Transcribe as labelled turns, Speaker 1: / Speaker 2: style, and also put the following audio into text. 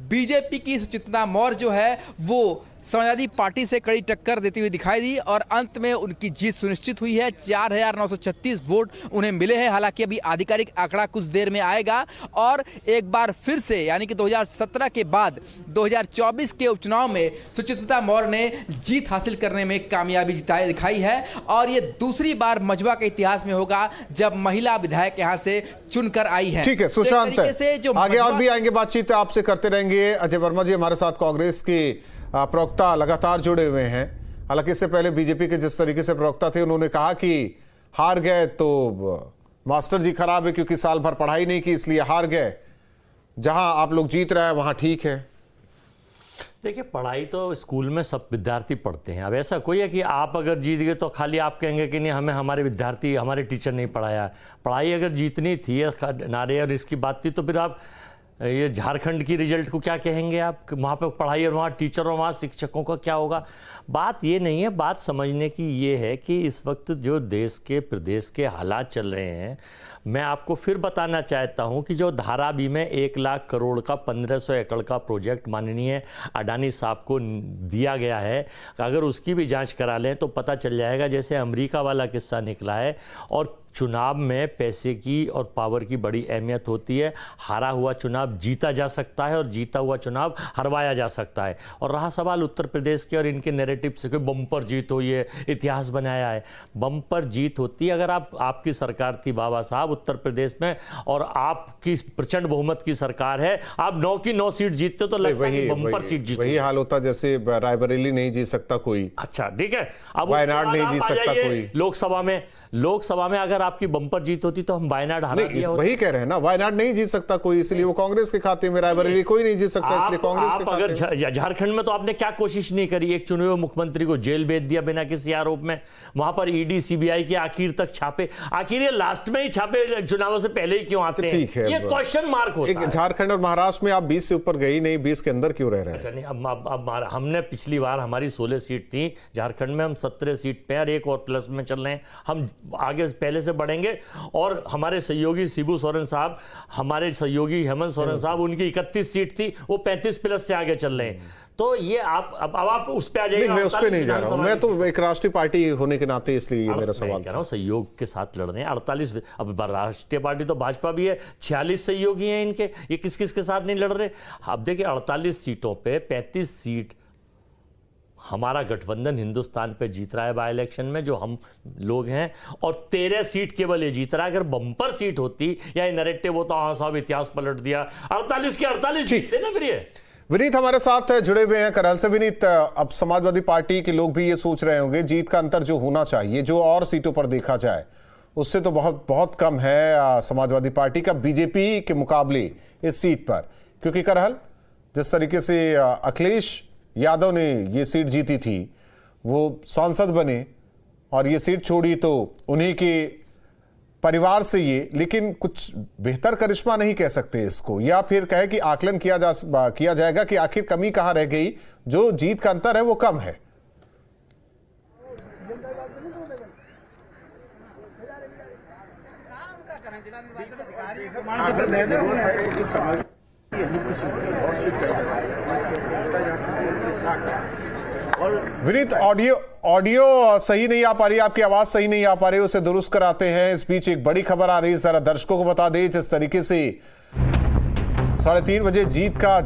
Speaker 1: BJP की सुचित्रा मौर्य जो है वो समाजवादी पार्टी से कड़ी टक्कर देती हुई दिखाई दी और अंत में उनकी जीत सुनिश्चित हुई है। 4,936 वोट उन्हें मिले हैं। हालांकि अभी आधिकारिक आंकड़ा कुछ देर में आएगा और एक बार फिर से यानी कि 2017 के बाद 2024 के उपचुनाव में सुचित्रा मौर्य ने जीत हासिल करने में कामयाबी दिखाई है और ये दूसरी बार मझवा के इतिहास में होगा जब महिला विधायक यहां से चुनकर आई है।
Speaker 2: ठीक है सुशांत, आगे और भी आएंगे, बातचीत आपसे करते रहेंगे। अजय वर्मा जी हमारे साथ कांग्रेस के प्रवक्ता लगातार जुड़े हुए हैं। हालांकि इससे पहले बीजेपी के जिस तरीके से प्रवक्ता थे उन्होंने कहा कि हार गए तो मास्टर जी खराब है क्योंकि साल भर पढ़ाई नहीं की इसलिए हार गए, जहां आप लोग जीत रहे हैं वहां ठीक है।
Speaker 3: देखिए, पढ़ाई तो स्कूल में सब विद्यार्थी पढ़ते हैं। अब ऐसा कोई है कि आप अगर जीत गए तो खाली आप कहेंगे कि नहीं हमें हमारे विद्यार्थी हमारे टीचर नहीं पढ़ाया। पढ़ाई अगर जीतनी थी नारे और इसकी बात थी तो फिर आप ये झारखंड की रिजल्ट को क्या कहेंगे आप? वहाँ पे पढ़ाई और वहाँ टीचर और वहाँ शिक्षकों का क्या होगा? बात ये नहीं है, बात समझने की ये है कि इस वक्त जो देश के प्रदेश के हालात चल रहे हैं, मैं आपको फिर बताना चाहता हूं कि जो धारावी में 1 लाख करोड़ का 1500 एकड़ का प्रोजेक्ट माननीय अडानी साहब को दिया गया है, अगर उसकी भी जांच करा लें तो पता चल जाएगा जैसे अमेरिका वाला किस्सा निकला है। और चुनाव में पैसे की और पावर की बड़ी अहमियत होती है। हारा हुआ चुनाव जीता जा सकता है और जीता हुआ चुनाव हरवाया जा सकता है। और रहा सवाल उत्तर प्रदेश के और इनके नैरेटिव से कि बम्पर जीत हुई है, इतिहास बनाया है। बम्पर जीत होती है अगर आपकी सरकार थी बाबा साहब उत्तर प्रदेश में और आपकी प्रचंड बहुमत की सरकार है, आप 9 की 9 सीट जीतते तो लगता है बम्पर सीट जीत।
Speaker 2: वही हाल होता जैसे रायबरेली नहीं जीत सकता कोई।
Speaker 3: अच्छा ठीक है, अब
Speaker 2: वायनाड नहीं जीत सकता कोई।
Speaker 3: लोकसभा में अगर आपकी बंपर जीत होती तो हम वायनाड हरा दिया होता।
Speaker 2: वही कह रहे हैं ना, वायनाड नहीं जीत सकता कोई, इसलिए वो कांग्रेस के खाते में। रायबरेली कोई नहीं जीत सकता इसलिए कांग्रेस के खाते में।
Speaker 3: अगर झारखंड में तो आपने क्या कोशिश नहीं करी? एक चुने हुए मुख्यमंत्री को जेल भेज दिया बिना किसी आरोप में। वहां पर ईडी सीबीआई के आखिर तक छापे, आखिर ये लास्ट में ही छापे चुनावों से पहले ही क्यों आते हैं? ये क्वेश्चन मार्क होता है।
Speaker 2: झारखंड और महाराष्ट्र में आप 20 से ऊपर गई नहीं, 20 के अंदर क्यों रह रहे हैं?
Speaker 3: अब हमने पिछली बार हमारी 16 सीट थी, झारखंड में हम 17 सीट पे और एक और प्लस में चल रहे हैं। हम आगे पहले से बढ़ेंगे और हमारे सहयोगी शिबू सोरेन साहब, हमारे सहयोगी हेमंत सोरेन साहब, उनकी 31 सीट थी, वो 35 प्लस से आगे चल रहे हैं। तो ये अब आप उस पे आ जाइए।
Speaker 2: मैं उस पे नहीं जा रहा हूं, मैं तो एक राष्ट्रीय पार्टी होने के नाते इसलिए ये मेरा सवाल
Speaker 3: कह रहा हूं। सहयोग के साथ लड़ रहे हैं 48। अब राष्ट्रीय पार्टी तो भाजपा भी है, 46 सहयोगी हैं इनके, ये किस किस के साथ नहीं लड़ रहे? अब देखिए 48 सीटों पे 35 सीट हमारा गठबंधन हिंदुस्तान पे जीत रहा है बाय इलेक्शन में, जो हम लोग हैं, और 13 सीट केवल ये जीत रहा है। अगर बम्पर सीट होती या नैरेटिव होता, हाँ साहब इतिहास पलट दिया, 48 के 48 जीतते ना। फिर ये
Speaker 2: विनीत हमारे साथ जुड़े हुए हैं करहल से। विनीत, अब समाजवादी पार्टी के लोग भी ये सोच रहे होंगे जीत का अंतर जो होना चाहिए, जो और सीटों पर देखा जाए, उससे तो बहुत बहुत कम है समाजवादी पार्टी का बीजेपी के मुकाबले इस सीट पर। क्योंकि करहल, जिस तरीके से अखिलेश यादव ने ये सीट जीती थी, वो सांसद बने और ये सीट छोड़ी तो उन्हीं के परिवार से ये, लेकिन कुछ बेहतर करिश्मा नहीं कह सकते इसको, या फिर कहे कि आकलन किया जाएगा कि आखिर कमी कहां रह गई, जो जीत का अंतर है वो कम है। विनीत, ऑडियो सही नहीं आ पा रही, आपकी आवाज सही नहीं आ पा रही, उसे दुरुस्त कराते हैं। इस बीच एक बड़ी खबर आ रही है, जरा दर्शकों को बता दें। जिस तरीके से 3:30 बजे जीत का